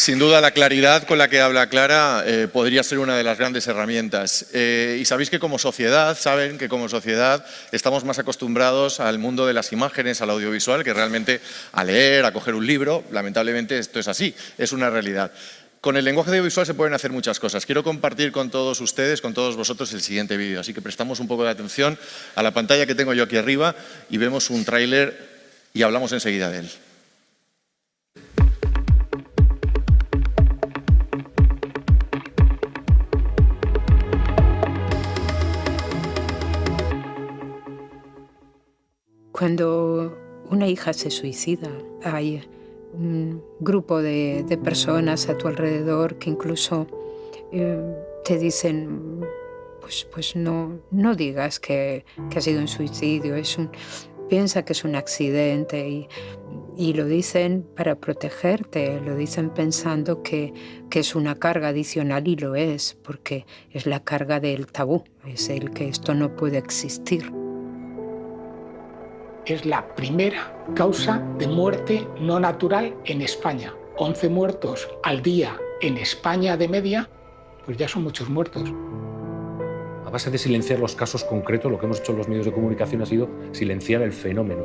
Sin duda, la claridad con la que habla Clara podría ser una de las grandes herramientas. Y sabéis que como sociedad, saben que como sociedad estamos más acostumbrados al mundo de las imágenes, al audiovisual, que realmente a leer, a coger un libro. Lamentablemente esto es así, es una realidad. Con el lenguaje audiovisual se pueden hacer muchas cosas. Quiero compartir con todos ustedes, con todos vosotros, el siguiente vídeo. Así que prestamos un poco de atención a la pantalla que tengo yo aquí arriba y vemos un tráiler y hablamos enseguida de él. Cuando una hija se suicida, hay un grupo de personas a tu alrededor que incluso te dicen, pues no digas que ha sido un suicidio, piensa que es un accidente y lo dicen para protegerte, lo dicen pensando que es una carga adicional y lo es, porque es la carga del tabú, es el que esto no puede existir. Es la primera causa de muerte no natural en España. 11 muertos al día en España de media, pues ya son muchos muertos. A base de silenciar los casos concretos, lo que hemos hecho en los medios de comunicación ha sido silenciar el fenómeno.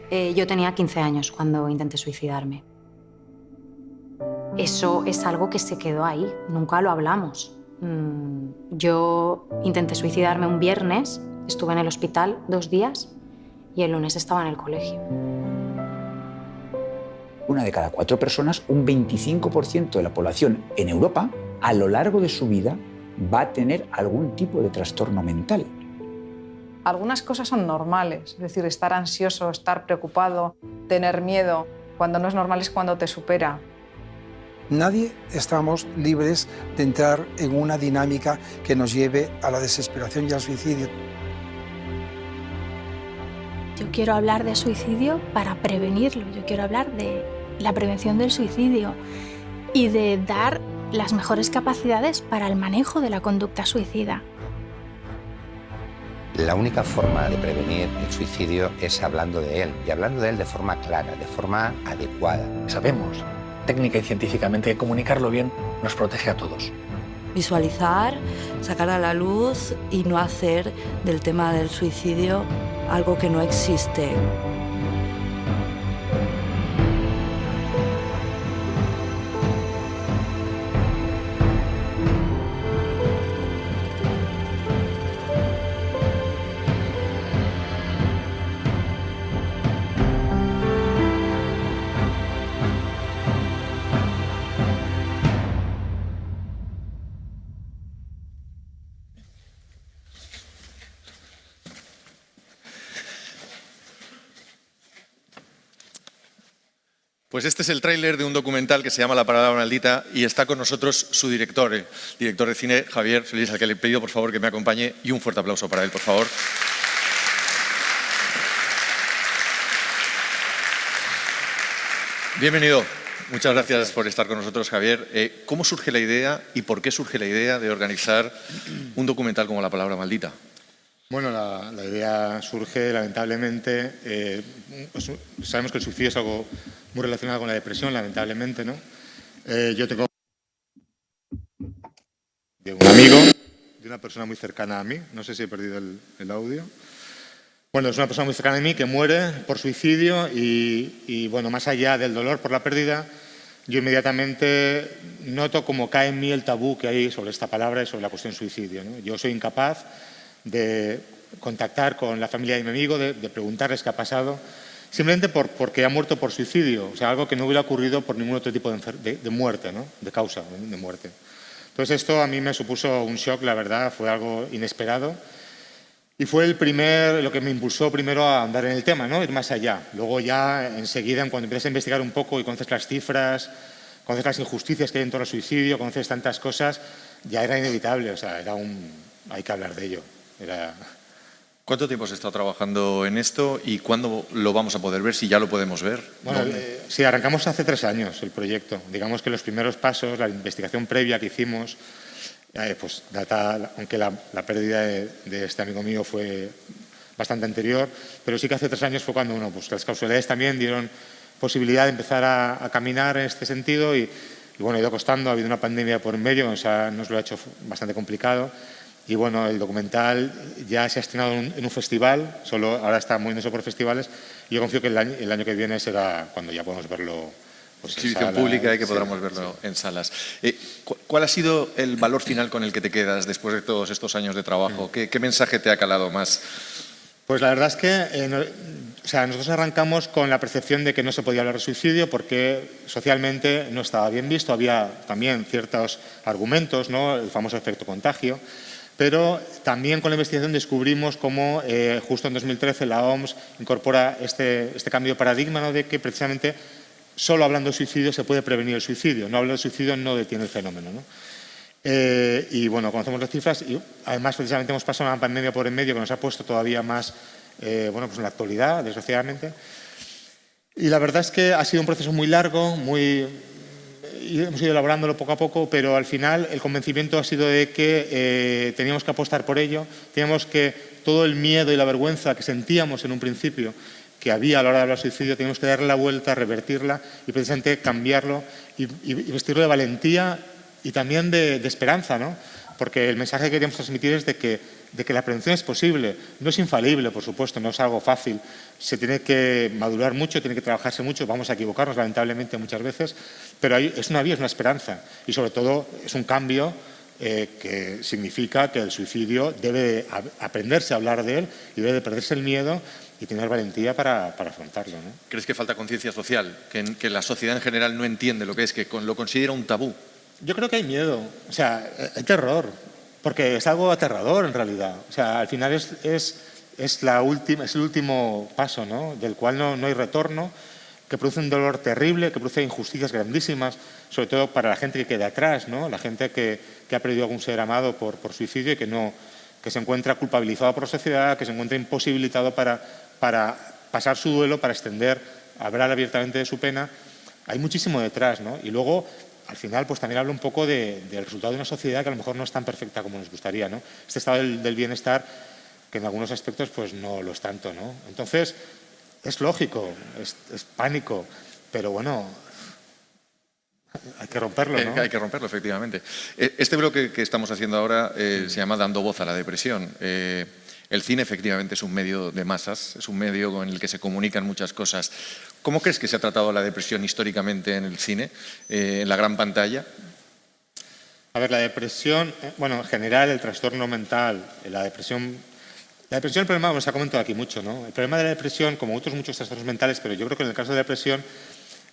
Yo tenía 15 años cuando intenté suicidarme. Eso es algo que se quedó ahí, nunca lo hablamos. Yo intenté suicidarme un viernes, estuve en el hospital 2 días y el lunes estaba en el colegio. Una de cada 4 personas, un 25% de la población en Europa, a lo largo de su vida, va a tener algún tipo de trastorno mental. Algunas cosas son normales, es decir, estar ansioso, estar preocupado, tener miedo. Cuando no es normal es cuando te supera. Nadie estamos libres de entrar en una dinámica que nos lleve a la desesperación y al suicidio. Yo quiero hablar de suicidio para prevenirlo, yo quiero hablar de la prevención del suicidio y de dar las mejores capacidades para el manejo de la conducta suicida. La única forma de prevenir el suicidio es hablando de él, y hablando de él de forma clara, de forma adecuada. Sabemos, técnica y científicamente, que comunicarlo bien nos protege a todos. Visualizar, sacar a la luz y no hacer del tema del suicidio algo que no existe. Pues este es el tráiler de un documental que se llama La Palabra Maldita y está con nosotros su director, el director de cine, Javier Solís, al que le he pedido por favor que me acompañe y un fuerte aplauso para él, por favor. Bienvenido. Muchas gracias por estar con nosotros, Javier. ¿Cómo surge la idea y por qué surge la idea de organizar un documental como La Palabra Maldita? Bueno, la idea surge, lamentablemente, pues sabemos que el suicidio es algo muy relacionado con la depresión, lamentablemente, ¿no? Yo tengo de un amigo, de una persona muy cercana a mí, no sé si he perdido el audio. Bueno, es una persona muy cercana a mí que muere por suicidio y bueno, más allá del dolor por la pérdida, yo inmediatamente noto cómo cae en mí el tabú que hay sobre esta palabra y sobre la cuestión suicidio, ¿no? Yo soy incapaz de contactar con la familia de mi amigo, de preguntarles qué ha pasado, simplemente porque ha muerto por suicidio, o sea, algo que no hubiera ocurrido por ningún otro tipo de muerte, ¿no? De causa de muerte. Entonces esto a mí me supuso un shock, la verdad, fue algo inesperado y fue lo que me impulsó primero a andar en el tema, ¿no? Ir más allá. Luego ya enseguida, cuando empiezas a investigar un poco y conoces las cifras, conoces las injusticias que hay en torno al suicidio, conoces tantas cosas, ya era inevitable, o sea, hay que hablar de ello. ¿Cuánto tiempo has estado trabajando en esto y cuándo lo vamos a poder ver, si ya lo podemos ver? Bueno, sí, arrancamos hace 3 años el proyecto. Digamos que los primeros pasos, la investigación previa que hicimos, pues data, aunque la pérdida de este amigo mío fue bastante anterior, pero sí que hace 3 años fue cuando pues las causalidades también dieron posibilidad de empezar a caminar en este sentido y bueno, ha ido costando, ha habido una pandemia por en medio, nos lo ha hecho bastante complicado. Y bueno, el documental ya se ha estrenado en un festival, ahora está moviéndose por festivales, y yo confío que el año que viene será cuando ya podamos verlo. Pues exhibición pública y que podamos verlo en salas. ¿Cuál ha sido el valor final con el que te quedas después de todos estos años de trabajo? ¿Qué mensaje te ha calado más? Pues la verdad es que nosotros arrancamos con la percepción de que no se podía hablar de suicidio porque socialmente no estaba bien visto, había también ciertos argumentos, ¿no? El famoso efecto contagio. Pero también con la investigación descubrimos cómo justo en 2013 la OMS incorpora este cambio de paradigma, ¿no? De que precisamente solo hablando de suicidio se puede prevenir el suicidio. No hablar de suicidio no detiene el fenómeno, ¿no? Y bueno, conocemos las cifras y además precisamente hemos pasado una pandemia por en medio que nos ha puesto todavía más pues en la actualidad, desgraciadamente. Y la verdad es que ha sido un proceso muy largo, y hemos ido elaborándolo poco a poco, pero al final el convencimiento ha sido de que teníamos que apostar por ello, teníamos que todo el miedo y la vergüenza que sentíamos en un principio que había a la hora de hablar de suicidio, teníamos que darle la vuelta, revertirla y precisamente cambiarlo y vestirlo de valentía y también de esperanza, ¿no? Porque el mensaje que queríamos transmitir es de que la prevención es posible, no es infalible, por supuesto, no es algo fácil, se tiene que madurar mucho, tiene que trabajarse mucho, vamos a equivocarnos lamentablemente muchas veces, pero es una vía, es una esperanza y sobre todo es un cambio que significa que el suicidio debe aprenderse a hablar de él y debe de perderse el miedo y tener valentía para afrontarlo, ¿no? ¿Crees que falta conciencia social? Que la sociedad en general no entiende lo que es, que lo considera un tabú. Yo creo que hay miedo, o sea, hay terror, porque es algo aterrador en realidad. O sea, al final es el último paso, ¿no? Del cual no hay retorno, que produce un dolor terrible, que produce injusticias grandísimas, sobre todo para la gente que queda atrás, ¿no? La gente que ha perdido algún ser amado por suicidio y que se encuentra culpabilizado por la sociedad, que se encuentra imposibilitado para pasar su duelo, para hablar abiertamente de su pena. Hay muchísimo detrás, ¿no? Y luego, al final, pues también habla un poco del resultado de una sociedad que a lo mejor no es tan perfecta como nos gustaría, ¿no? Este estado del bienestar, que en algunos aspectos pues no lo es tanto, ¿no? Entonces, es lógico, es pánico, pero bueno, hay que romperlo, ¿no? Hay que romperlo, efectivamente. Este bloque que estamos haciendo ahora se llama Dando voz a la depresión. El cine efectivamente es un medio de masas, es un medio con el que se comunican muchas cosas. ¿Cómo crees que se ha tratado la depresión históricamente en el cine, en la gran pantalla? A ver, la depresión, bueno, en general el trastorno mental, la depresión, el problema, se ha comentado aquí mucho, ¿no? El problema de la depresión, como otros muchos trastornos mentales, pero yo creo que en el caso de la depresión,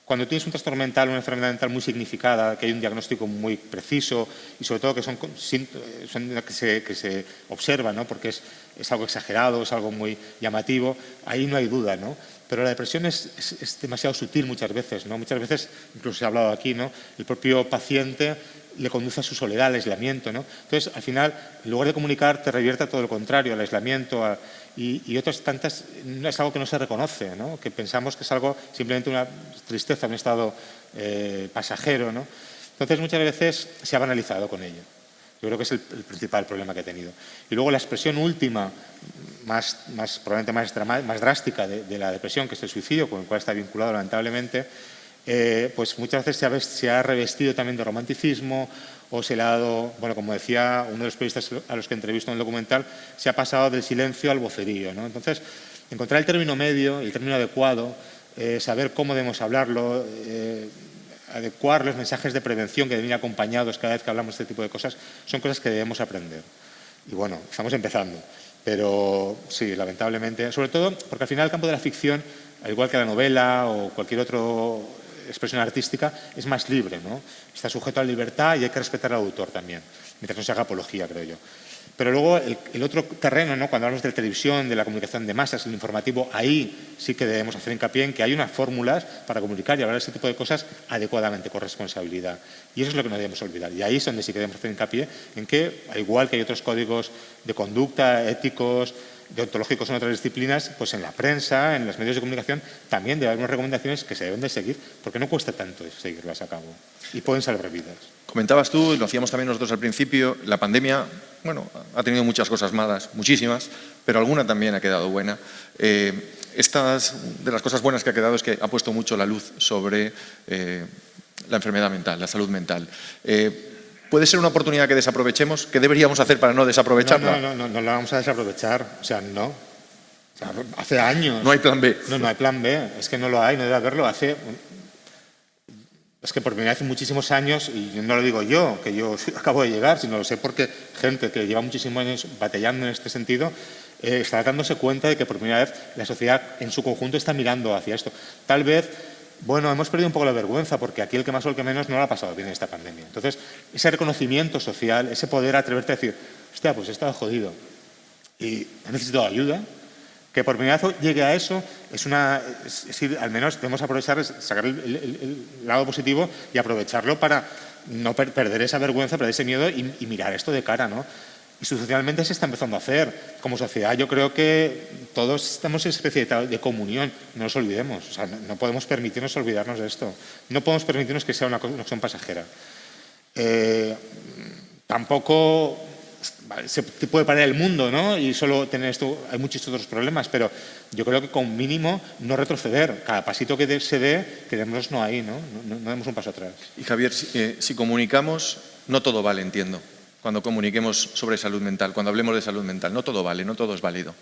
cuando tienes un trastorno mental, una enfermedad mental muy significada, que hay un diagnóstico muy preciso y sobre todo que son que se observan, ¿no? Porque es algo exagerado, es algo muy llamativo, ahí no hay duda, ¿no? Pero la depresión es demasiado sutil muchas veces, ¿no? Muchas veces, incluso se ha hablado aquí, ¿no? El propio paciente le conduce a su soledad, al aislamiento, ¿no? Entonces, al final, en lugar de comunicar, te revierte a todo lo contrario, al aislamiento y otras tantas, es algo que no se reconoce, ¿no? Que pensamos que es algo simplemente una tristeza, un estado pasajero, ¿no? Entonces, muchas veces se ha banalizado con ello. Yo creo que es el principal problema que he tenido. Y luego la expresión última, probablemente más drástica de la depresión, que es el suicidio, con el cual está vinculado lamentablemente, pues muchas veces se ha revestido también de romanticismo o se le ha dado, bueno, como decía uno de los periodistas a los que entrevisto en el documental, se ha pasado del silencio al vocerío, ¿no? Entonces, encontrar el término medio, el término adecuado, saber cómo debemos hablarlo, adecuar los mensajes de prevención que deben ir acompañados cada vez que hablamos de este tipo de cosas, son cosas que debemos aprender. Y bueno, estamos empezando, pero sí, lamentablemente, sobre todo porque al final el campo de la ficción, al igual que la novela o cualquier otra expresión artística, es más libre, ¿no? Está sujeto a la libertad y hay que respetar al autor también, mientras no se haga apología, creo yo. Pero luego el otro terreno, ¿no? Cuando hablamos de la televisión, de la comunicación de masas, el informativo, ahí sí que debemos hacer hincapié en que hay unas fórmulas para comunicar y hablar de este tipo de cosas adecuadamente, con responsabilidad. Y eso es lo que no debemos olvidar. Y ahí es donde sí que debemos hacer hincapié en que, al igual que hay otros códigos de conducta, éticos, deontológicos en otras disciplinas, pues en la prensa, en los medios de comunicación, también debe haber unas recomendaciones que se deben de seguir, porque no cuesta tanto seguirlas a cabo y pueden salvar vidas. Comentabas tú, y lo hacíamos también nosotros al principio, la pandemia, bueno, ha tenido muchas cosas malas, muchísimas, pero alguna también ha quedado buena. de las cosas buenas que ha quedado es que ha puesto mucho la luz sobre la enfermedad mental, la salud mental. ¿Puede ser una oportunidad que desaprovechemos? ¿Qué deberíamos hacer para no desaprovecharla? No la vamos a desaprovechar. O sea, no. O sea, hace años. No hay plan B. No hay plan B. Es que no lo hay, no debe haberlo. Es que por primera vez en muchísimos años, y no lo digo yo, que yo acabo de llegar, sino lo sé porque gente que lleva muchísimos años batallando en este sentido está dándose cuenta de que por primera vez la sociedad en su conjunto está mirando hacia esto. Tal vez, bueno, hemos perdido un poco la vergüenza porque aquí el que más o el que menos no lo ha pasado bien en esta pandemia. Entonces, ese reconocimiento social, ese poder atreverte a decir, hostia, pues he estado jodido y he necesitado ayuda, que por primera vez llegue a eso, al menos debemos aprovechar, sacar el lado positivo y aprovecharlo para no perder esa vergüenza, perder ese miedo y mirar esto de cara, ¿no? Y socialmente se está empezando a hacer. Como sociedad yo creo que todos estamos en especie de comunión, no nos olvidemos. O sea, no podemos permitirnos olvidarnos de esto. No podemos permitirnos que sea una cuestión pasajera. Tampoco se puede parar el mundo, ¿no? Y solo tener esto, hay muchos otros problemas, pero yo creo que con mínimo no retroceder. Cada pasito que se dé, quedémonos no ahí, ¿no? No demos un paso atrás. Y Javier, si comunicamos, no todo vale, entiendo. Cuando comuniquemos sobre salud mental, cuando hablemos de salud mental, no todo vale, no todo es válido.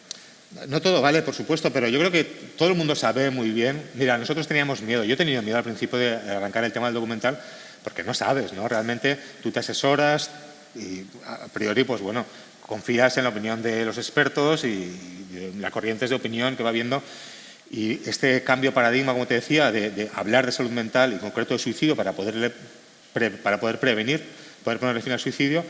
No todo vale, por supuesto, pero yo creo que todo el mundo sabe muy bien. Mira, nosotros teníamos miedo, yo he tenido miedo al principio de arrancar el tema del documental, porque no sabes, ¿no? Realmente tú te asesoras y a priori, pues bueno, confías en la opinión de los expertos y las corrientes de opinión que va viendo. Y este cambio de paradigma, como te decía, de hablar de salud mental y en concreto de suicidio para poder prevenir, poder ponerle fin al suicidio,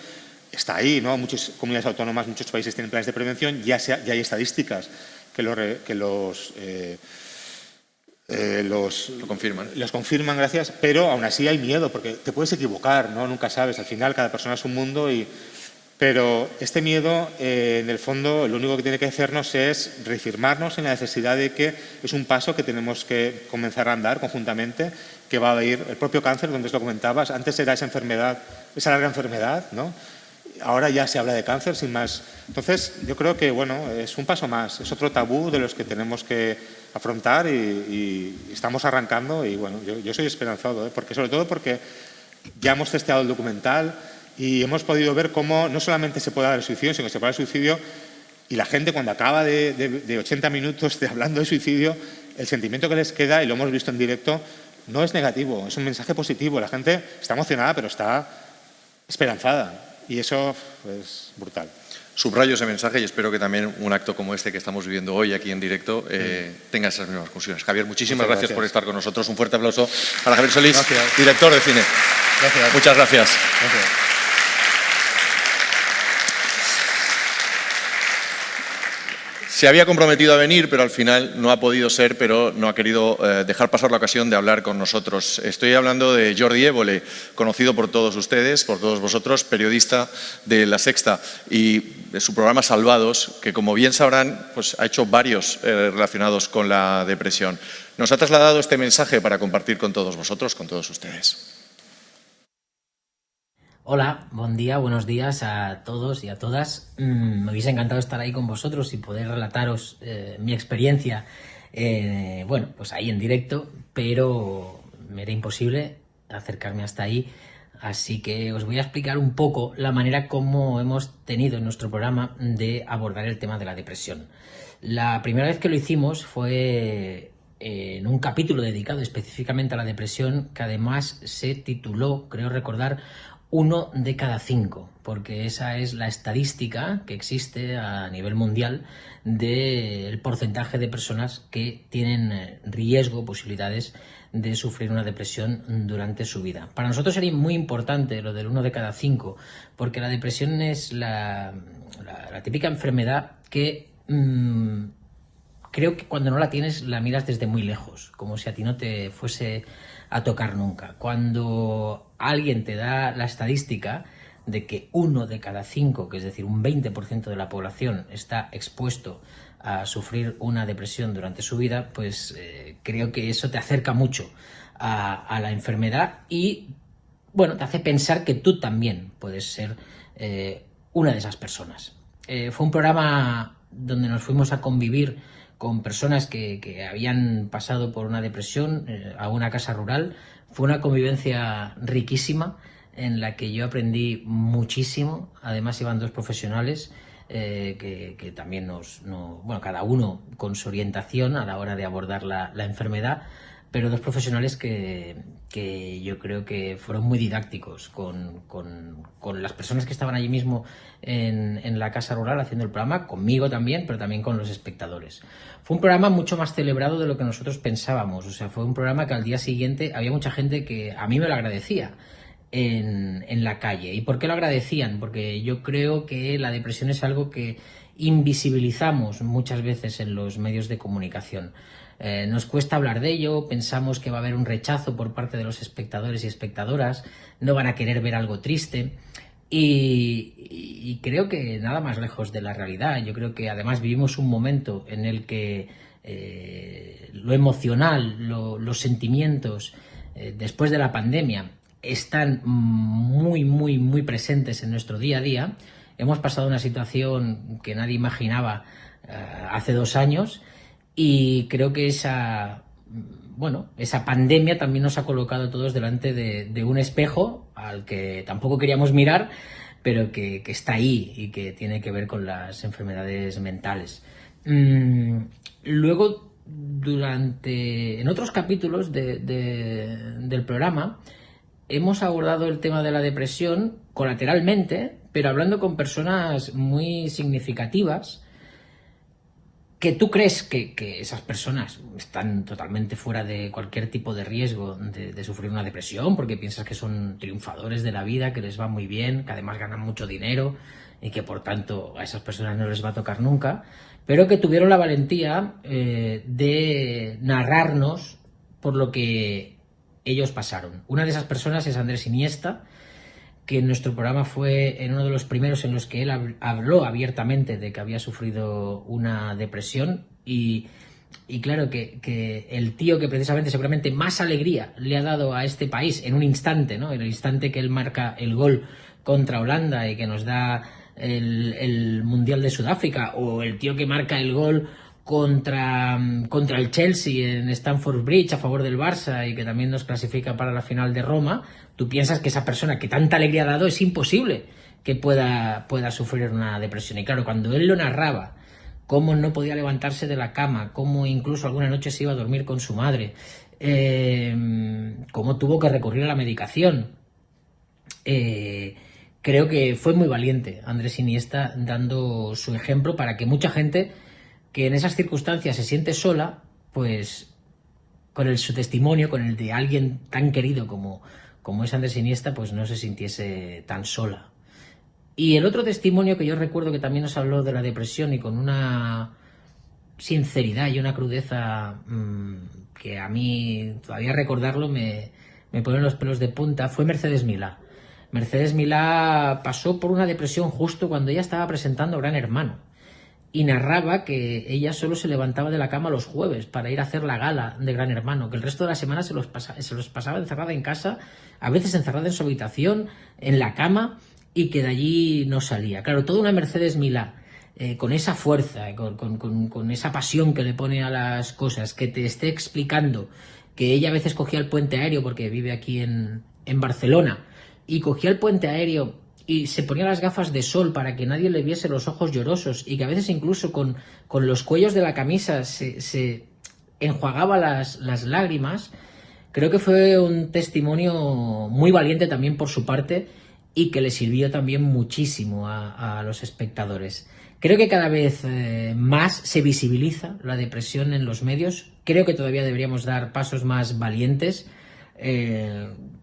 está ahí, ¿no? Muchas comunidades autónomas, muchos países tienen planes de prevención, ya hay estadísticas que los confirman. Los confirman, gracias, pero aún así hay miedo porque te puedes equivocar, ¿no? Nunca sabes, al final cada persona es un mundo pero este miedo, en el fondo, lo único que tiene que hacernos es reafirmarnos en la necesidad de que es un paso que tenemos que comenzar a andar conjuntamente, que va a ir el propio cáncer, donde lo comentabas. Antes era esa enfermedad, esa larga enfermedad, ¿no? Ahora ya se habla de cáncer sin más. Entonces, yo creo que, bueno, es un paso más, es otro tabú de los que tenemos que afrontar y estamos arrancando y, bueno, yo soy esperanzado, sobre todo porque ya hemos testeado el documental y hemos podido ver cómo no solamente se puede dar el suicidio, sino que se puede dar el suicidio y la gente cuando acaba de 80 minutos de hablando de suicidio, el sentimiento que les queda, y lo hemos visto en directo, no es negativo, es un mensaje positivo. La gente está emocionada, pero está esperanzada y eso es brutal. Subrayo ese mensaje y espero que también un acto como este que estamos viviendo hoy aquí en directo tenga esas mismas conclusiones. Javier, muchísimas gracias por estar con nosotros. Un fuerte aplauso para Javier Solís, director de cine. Gracias. Muchas gracias. Se había comprometido a venir, pero al final no ha podido ser, pero no ha querido dejar pasar la ocasión de hablar con nosotros. Estoy hablando de Jordi Évole, conocido por todos ustedes, por todos vosotros, periodista de La Sexta, y de su programa Salvados, que como bien sabrán, pues ha hecho varios relacionados con la depresión. Nos ha trasladado este mensaje para compartir con todos vosotros, con todos ustedes. Hola, buen día, buenos días a todos y a todas. Me hubiese encantado estar ahí con vosotros y poder relataros mi experiencia, bueno, pues ahí en directo, pero me era imposible acercarme hasta ahí, así que os voy a explicar un poco la manera como hemos tenido en nuestro programa de abordar el tema de la depresión. La primera vez que lo hicimos fue en un capítulo dedicado específicamente a la depresión, que además se tituló, creo recordar, 1 de cada 5, porque esa es la estadística que existe a nivel mundial del porcentaje de personas que tienen riesgo, posibilidades de sufrir una depresión durante su vida. Para nosotros sería muy importante lo del 1 de cada 5, porque la depresión es la típica enfermedad que creo que cuando no la tienes la miras desde muy lejos, como si a ti no te fuese a tocar nunca. Cuando alguien te da la estadística de que 1 de cada 5, que es decir, un 20% de la población está expuesto a sufrir una depresión durante su vida, pues creo que eso te acerca mucho a la enfermedad y, bueno, te hace pensar que tú también puedes ser una de esas personas. Fue un programa donde nos fuimos a convivir con personas que habían pasado por una depresión a una casa rural. Fue una convivencia riquísima en la que yo aprendí muchísimo. Además iban 2 profesionales que también bueno, cada uno con su orientación a la hora de abordar la enfermedad, pero 2 profesionales que yo creo que fueron muy didácticos con las personas que estaban allí mismo en la casa rural haciendo el programa, conmigo también, pero también con los espectadores. Fue un programa mucho más celebrado de lo que nosotros pensábamos. O sea, fue un programa que al día siguiente había mucha gente que a mí me lo agradecía en la calle. ¿Y por qué lo agradecían? Porque yo creo que la depresión es algo que invisibilizamos muchas veces en los medios de comunicación. Nos cuesta hablar de ello, pensamos que va a haber un rechazo por parte de los espectadores y espectadoras, no van a querer ver algo triste y creo que nada más lejos de la realidad. Yo creo que además vivimos un momento en el que lo emocional, los sentimientos después de la pandemia están muy presentes en nuestro día a día. Hemos pasado una situación que nadie imaginaba hace 2 años y creo que esa pandemia también nos ha colocado a todos delante de un espejo al que tampoco queríamos mirar, pero que está ahí y que tiene que ver con las enfermedades mentales. Luego, en otros capítulos del programa, hemos abordado el tema de la depresión colateralmente, pero hablando con personas muy significativas que tú crees que esas personas están totalmente fuera de cualquier tipo de riesgo de sufrir una depresión, porque piensas que son triunfadores de la vida, que les va muy bien, que además ganan mucho dinero y que por tanto a esas personas no les va a tocar nunca, pero que tuvieron la valentía de narrarnos por lo que ellos pasaron. Una de esas personas es Andrés Iniesta, que en nuestro programa fue en uno de los primeros en los que él habló abiertamente de que había sufrido una depresión y claro que el tío que precisamente seguramente más alegría le ha dado a este país en un instante, ¿no? En el instante que él marca el gol contra Holanda y que nos da el Mundial de Sudáfrica, o el tío que marca el gol contra el Chelsea en Stamford Bridge a favor del Barça y que también nos clasifica para la final de Roma, tú piensas que esa persona que tanta alegría ha dado es imposible que pueda sufrir una depresión. Y claro, cuando él lo narraba, cómo no podía levantarse de la cama, cómo incluso alguna noche se iba a dormir con su madre, cómo tuvo que recurrir a la medicación, creo que fue muy valiente Andrés Iniesta dando su ejemplo para que mucha gente que en esas circunstancias se siente sola, pues con su testimonio, con el de alguien tan querido como es Andrés Iniesta, pues no se sintiese tan sola. Y el otro testimonio que yo recuerdo que también nos habló de la depresión y con una sinceridad y una crudeza que a mí todavía recordarlo me ponen los pelos de punta, fue Mercedes Milá. Mercedes Milá pasó por una depresión justo cuando ella estaba presentando Gran Hermano. Y narraba que ella solo se levantaba de la cama los jueves para ir a hacer la gala de Gran Hermano, que el resto de la semana se los pasaba encerrada en casa, a veces encerrada en su habitación, en la cama, y que de allí no salía. Claro, toda una Mercedes Milá, con esa fuerza, con esa pasión que le pone a las cosas, que te esté explicando que ella a veces cogía el puente aéreo, porque vive aquí en Barcelona, y cogía el puente aéreo y se ponía las gafas de sol para que nadie le viese los ojos llorosos y que a veces incluso con los cuellos de la camisa se enjuagaba las lágrimas. Creo que fue un testimonio muy valiente también por su parte y que le sirvió también muchísimo a los espectadores. Creo que cada vez más se visibiliza la depresión en los medios. Creo que todavía deberíamos dar pasos más valientes,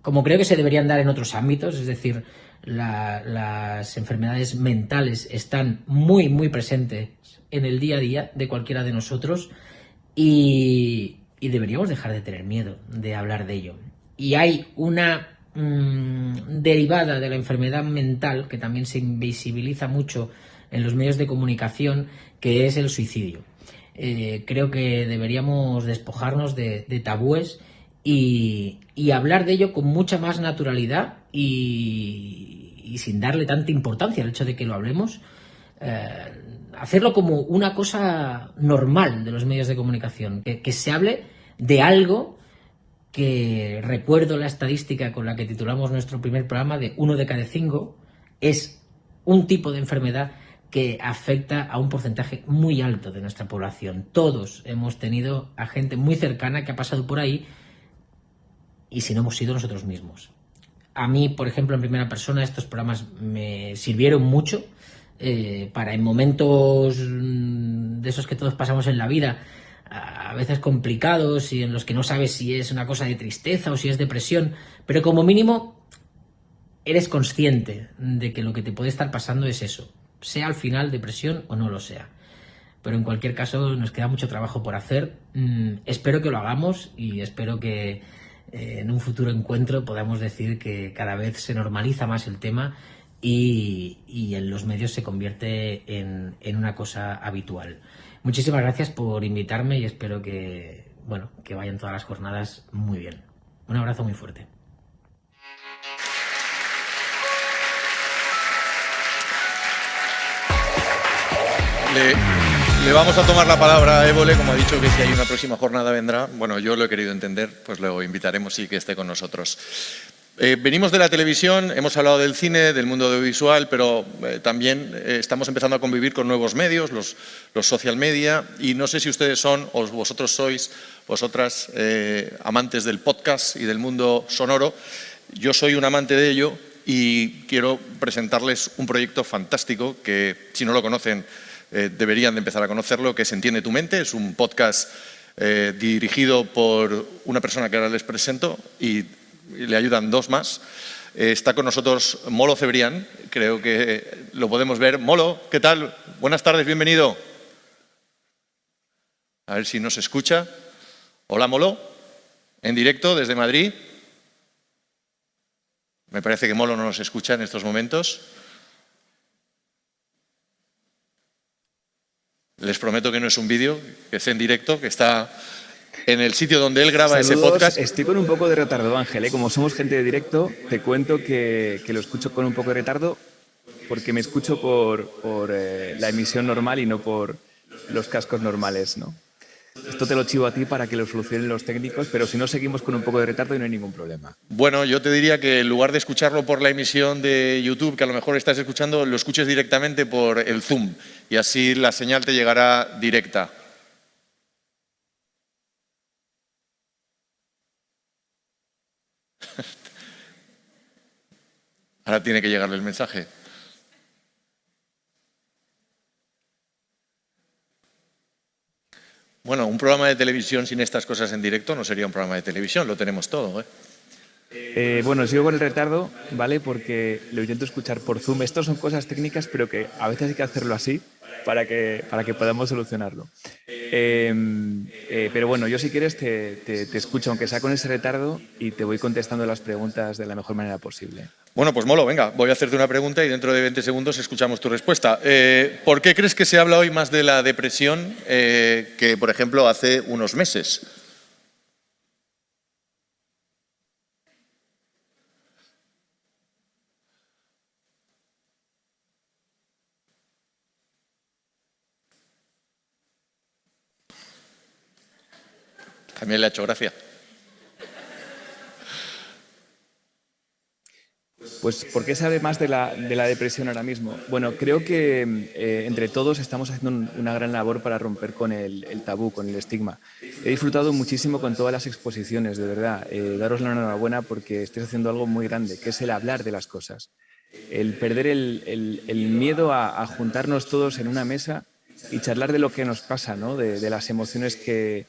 como creo que se deberían dar en otros ámbitos, es decir, las enfermedades mentales están muy presentes en el día a día de cualquiera de nosotros y deberíamos dejar de tener miedo de hablar de ello. Y hay una derivada de la enfermedad mental que también se invisibiliza mucho en los medios de comunicación, que es el suicidio. Creo que deberíamos despojarnos de tabúes y hablar de ello con mucha más naturalidad y sin darle tanta importancia al hecho de que lo hablemos, hacerlo como una cosa normal de los medios de comunicación, que se hable de algo que, recuerdo la estadística con la que titulamos nuestro primer programa, de 1 de cada 5 es un tipo de enfermedad que afecta a un porcentaje muy alto de nuestra población. Todos hemos tenido a gente muy cercana que ha pasado por ahí, y si no hemos sido nosotros mismos. A mí, por ejemplo, en primera persona, estos programas me sirvieron mucho para, en momentos de esos que todos pasamos en la vida, a veces complicados y en los que no sabes si es una cosa de tristeza o si es depresión, pero como mínimo eres consciente de que lo que te puede estar pasando es eso, sea al final depresión o no lo sea. Pero en cualquier caso nos queda mucho trabajo por hacer. Espero que lo hagamos y espero que en un futuro encuentro podamos decir que cada vez se normaliza más el tema y en los medios se convierte en una cosa habitual. Muchísimas gracias por invitarme y espero que vayan todas las jornadas muy bien. Un abrazo muy fuerte. Le vamos a tomar la palabra a Évole, como ha dicho que si hay una próxima jornada vendrá. Bueno, yo lo he querido entender, pues lo invitaremos y que esté con nosotros. Venimos de la televisión, hemos hablado del cine, del mundo audiovisual, pero también estamos empezando a convivir con nuevos medios, los social media, y no sé si ustedes son, o vosotros sois, vosotras, amantes del podcast y del mundo sonoro. Yo soy un amante de ello y quiero presentarles un proyecto fantástico que, si no lo conocen, deberían de empezar a conocerlo, que es Entiende tu mente. Es un podcast dirigido por una persona que ahora les presento y le ayudan dos más. Está con nosotros Molo Cebrián, creo que lo podemos ver. Molo, ¿qué tal? Buenas tardes, bienvenido. A ver si nos escucha. Hola, Molo, en directo desde Madrid. Me parece que Molo no nos escucha en estos momentos. Les prometo que no es un vídeo, que es en directo, que está en el sitio donde él graba ese podcast. Estoy con un poco de retardo, Ángel. Como somos gente de directo, te cuento que lo escucho con un poco de retardo porque me escucho por la emisión normal y no por los cascos normales, ¿no? Esto te lo chivo a ti para que lo solucionen los técnicos, pero si no, seguimos con un poco de retardo y no hay ningún problema. Bueno, yo te diría que en lugar de escucharlo por la emisión de YouTube, que a lo mejor estás escuchando, lo escuches directamente por el Zoom y así la señal te llegará directa. Ahora tiene que llegarle el mensaje. Bueno, un programa de televisión sin estas cosas en directo no sería un programa de televisión, lo tenemos todo, ¿eh? Bueno, sigo con el retardo, ¿vale? Porque lo intento escuchar por Zoom. Estas son cosas técnicas, pero que a veces hay que hacerlo así para que podamos solucionarlo. Pero bueno, yo si quieres te escucho, aunque sea con ese retardo, y te voy contestando las preguntas de la mejor manera posible. Bueno, pues Molo, venga, voy a hacerte una pregunta y dentro de 20 segundos escuchamos tu respuesta. ¿Por qué crees que se habla hoy más de la depresión que, por ejemplo, hace unos meses? También le ha hecho gracia. Pues, ¿por qué se habla más de la depresión ahora mismo? Bueno, creo que entre todos estamos haciendo una gran labor para romper con el tabú, con el estigma. He disfrutado muchísimo con todas las exposiciones, de verdad. Daros la enhorabuena porque estáis haciendo algo muy grande, que es el hablar de las cosas. El perder el miedo a juntarnos todos en una mesa y charlar de lo que nos pasa, ¿no? De las emociones que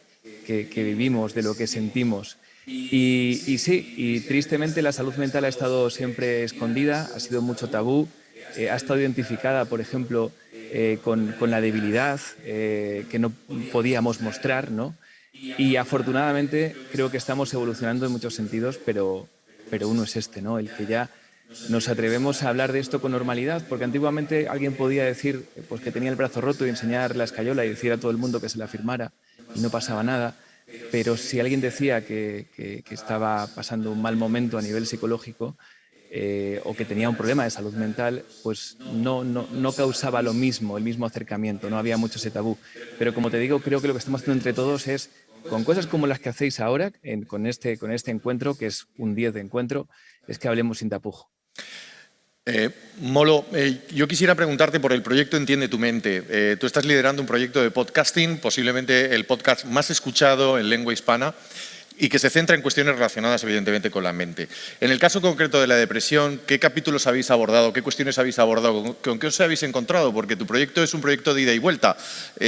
vivimos, de lo que sentimos. Y sí, y tristemente la salud mental ha estado siempre escondida, ha sido mucho tabú, ha estado identificada, por ejemplo, con la debilidad que no podíamos mostrar, ¿no? Y afortunadamente creo que estamos evolucionando en muchos sentidos, pero uno es este, ¿no? El que ya nos atrevemos a hablar de esto con normalidad, porque antiguamente alguien podía decir pues, que tenía el brazo roto y enseñar la escayola y decir a todo el mundo que se la firmara y no pasaba nada. Pero si alguien decía que estaba pasando un mal momento a nivel psicológico, o que tenía un problema de salud mental, pues no causaba lo mismo, el mismo acercamiento, no había mucho ese tabú. Pero como te digo, creo que lo que estamos haciendo entre todos es, con cosas como las que hacéis ahora, con este encuentro, que es un 10 de encuentro, es que hablemos sin tapujo. Molo, yo quisiera preguntarte por el proyecto Entiende tu mente. Tú estás liderando un proyecto de podcasting, posiblemente el podcast más escuchado en lengua hispana, y que se centra en cuestiones relacionadas evidentemente con la mente. En el caso concreto de la depresión, ¿qué capítulos habéis abordado? ¿Qué cuestiones habéis abordado? ¿Con qué os habéis encontrado? Porque tu proyecto es un proyecto de ida y vuelta.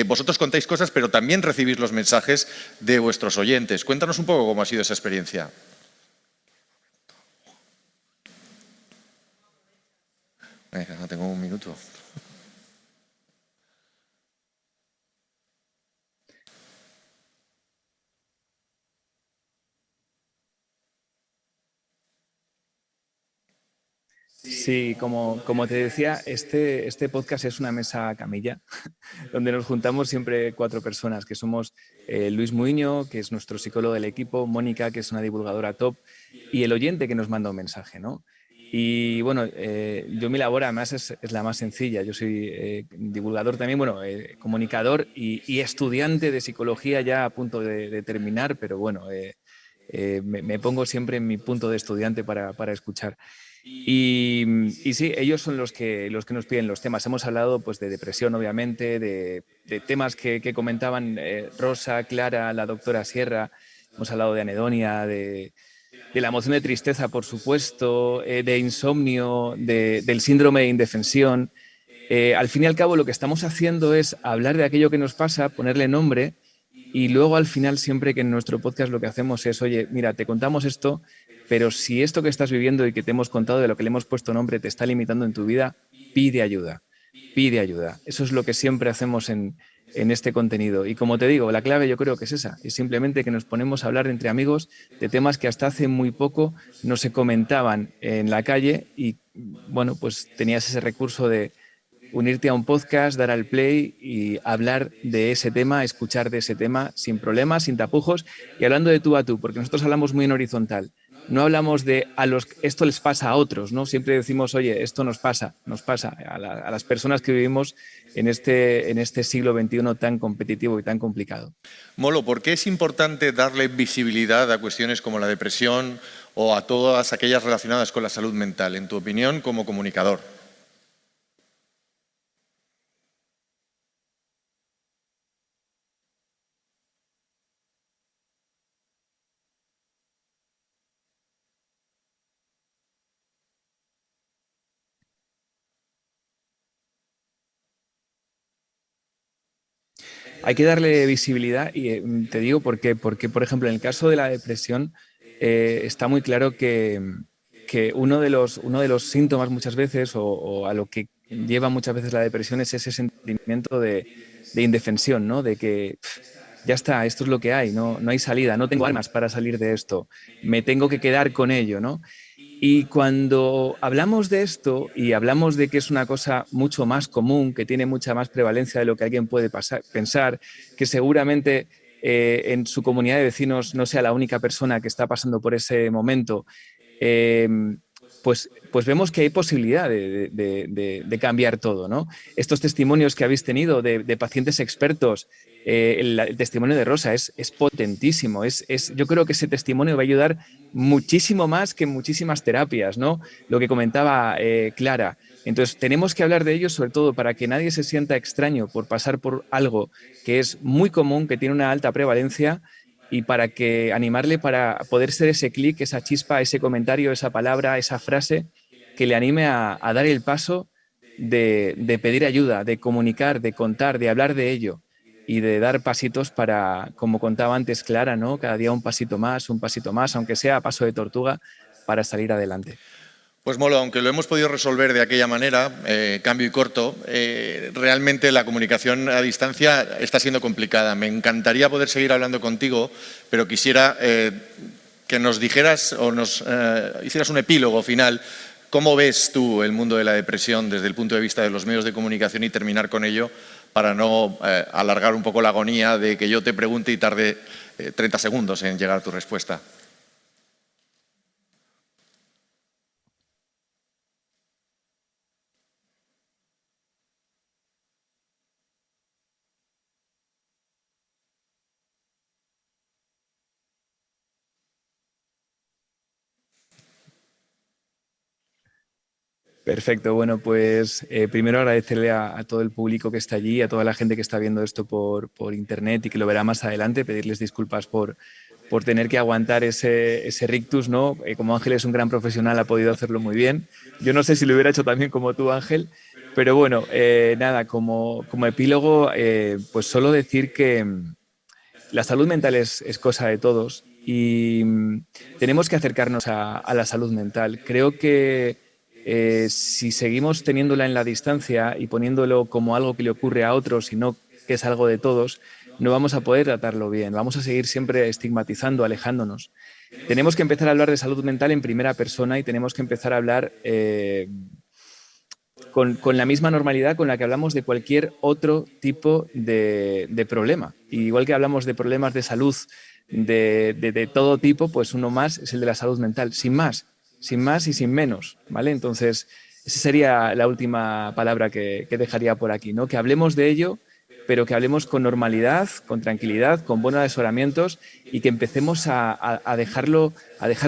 Vosotros contáis cosas, pero también recibís los mensajes de vuestros oyentes. Cuéntanos un poco cómo ha sido esa experiencia. Venga, tengo un minuto. Sí, como te decía, este podcast es una mesa camilla donde nos juntamos siempre 4 personas, que somos Luis Muiño, que es nuestro psicólogo del equipo, Mónica, que es una divulgadora top, y el oyente que nos manda un mensaje, ¿no? Y bueno, yo mi labor además es la más sencilla. Yo soy divulgador también, bueno, comunicador y estudiante de psicología ya a punto de terminar, pero bueno, me pongo siempre en mi punto de estudiante para escuchar. Y sí, ellos son los que nos piden los temas. Hemos hablado pues, de depresión, obviamente, de temas que comentaban Rosa, Clara, la doctora Sierra. Hemos hablado de anedonia, de la emoción de tristeza, por supuesto, de insomnio, del síndrome de indefensión. Al fin y al cabo, lo que estamos haciendo es hablar de aquello que nos pasa, ponerle nombre, y luego al final, siempre que en nuestro podcast lo que hacemos es, oye, mira, te contamos esto, pero si esto que estás viviendo y que te hemos contado, de lo que le hemos puesto nombre, te está limitando en tu vida, pide ayuda, pide ayuda. Eso es lo que siempre hacemos en este contenido. Y como te digo, la clave yo creo que es esa, es simplemente que nos ponemos a hablar entre amigos de temas que hasta hace muy poco no se comentaban en la calle y, bueno, pues tenías ese recurso de unirte a un podcast, dar al play y hablar de ese tema, escuchar de ese tema sin problemas, sin tapujos y hablando de tú a tú, porque nosotros hablamos muy en horizontal. No hablamos de esto les pasa a otros, ¿no? Siempre decimos, oye, esto nos pasa a las personas que vivimos en este siglo XXI tan competitivo y tan complicado. Molo, ¿por qué es importante darle visibilidad a cuestiones como la depresión o a todas aquellas relacionadas con la salud mental, en tu opinión, como comunicador? Hay que darle visibilidad y te digo por qué. Porque, por ejemplo, en el caso de la depresión está muy claro que uno de los síntomas muchas veces o a lo que lleva muchas veces la depresión es ese sentimiento de indefensión, ¿no? De que ya está, esto es lo que hay, no hay salida, no tengo armas para salir de esto, me tengo que quedar con ello, ¿no? Y cuando hablamos de esto y hablamos de que es una cosa mucho más común, que tiene mucha más prevalencia de lo que alguien puede pensar, que seguramente en su comunidad de vecinos no sea la única persona que está pasando por ese momento, pues vemos que hay posibilidad de cambiar todo, ¿no? Estos testimonios que habéis tenido de pacientes expertos, el testimonio de Rosa es potentísimo. Yo creo que ese testimonio va a ayudar muchísimo más que muchísimas terapias, ¿no? Lo que comentaba Clara. Entonces, tenemos que hablar de ello, sobre todo para que nadie se sienta extraño por pasar por algo que es muy común, que tiene una alta prevalencia, y para que animarle para poder ser ese clic, esa chispa, ese comentario, esa palabra, esa frase que le anime a dar el paso de pedir ayuda, de comunicar, de contar, de hablar de ello y de dar pasitos para, como contaba antes Clara, ¿no? Cada día un pasito más, aunque sea a paso de tortuga, para salir adelante. Pues Molo, aunque lo hemos podido resolver de aquella manera, cambio y corto, realmente la comunicación a distancia está siendo complicada. Me encantaría poder seguir hablando contigo, pero quisiera que nos dijeras o nos hicieras un epílogo final. ¿Cómo ves tú el mundo de la depresión desde el punto de vista de los medios de comunicación y terminar con ello para no alargar un poco la agonía de que yo te pregunte y tarde 30 segundos en llegar a tu respuesta? Perfecto, bueno, pues primero agradecerle a todo el público que está allí, a toda la gente que está viendo esto por internet y que lo verá más adelante, pedirles disculpas por tener que aguantar ese rictus, ¿no? Como Ángel es un gran profesional, ha podido hacerlo muy bien. Yo no sé si lo hubiera hecho también como tú, Ángel, pero bueno, nada, como epílogo, pues solo decir que la salud mental es cosa de todos y tenemos que acercarnos a la salud mental. Creo que si seguimos teniéndola en la distancia y poniéndolo como algo que le ocurre a otros y no que es algo de todos, no vamos a poder tratarlo bien, vamos a seguir siempre estigmatizando, alejándonos. Tenemos que empezar a hablar de salud mental en primera persona y tenemos que empezar a hablar con la misma normalidad con la que hablamos de cualquier otro tipo de problema. Y igual que hablamos de problemas de salud de todo tipo, pues uno más es el de la salud mental, sin más y sin menos, ¿vale? Entonces, esa sería la última palabra que dejaría por aquí, ¿no? Que hablemos de ello, pero que hablemos con normalidad, con tranquilidad, con buenos asesoramientos y que empecemos a dejar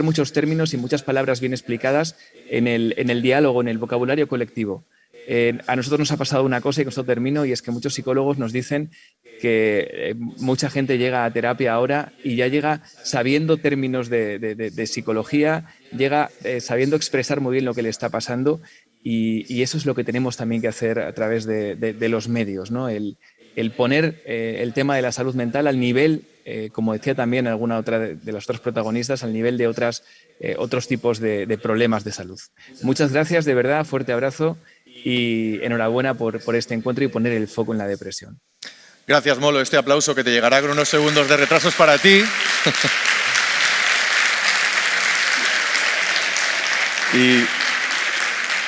muchos términos y muchas palabras bien explicadas en el diálogo, en el vocabulario colectivo. A nosotros nos ha pasado una cosa y con esto termino, y es que muchos psicólogos nos dicen que mucha gente llega a terapia ahora y ya llega sabiendo términos de psicología, llega sabiendo expresar muy bien lo que le está pasando y eso es lo que tenemos también que hacer a través de los medios, ¿no? El poner el tema de la salud mental al nivel, como decía también alguna otra de las otras protagonistas, al nivel de otros tipos de problemas de salud. Muchas gracias, de verdad, fuerte abrazo y enhorabuena por este encuentro y poner el foco en la depresión. Gracias, Molo. Este aplauso que te llegará con unos segundos de retraso es para ti.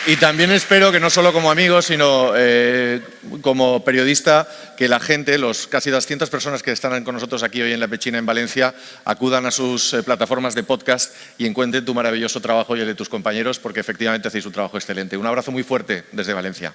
Y también espero que no solo como amigo, sino como periodista, que la gente, los casi 200 personas que están con nosotros aquí hoy en La Pechina, en Valencia, acudan a sus plataformas de podcast y encuentren tu maravilloso trabajo y el de tus compañeros, porque efectivamente hacéis un trabajo excelente. Un abrazo muy fuerte desde Valencia.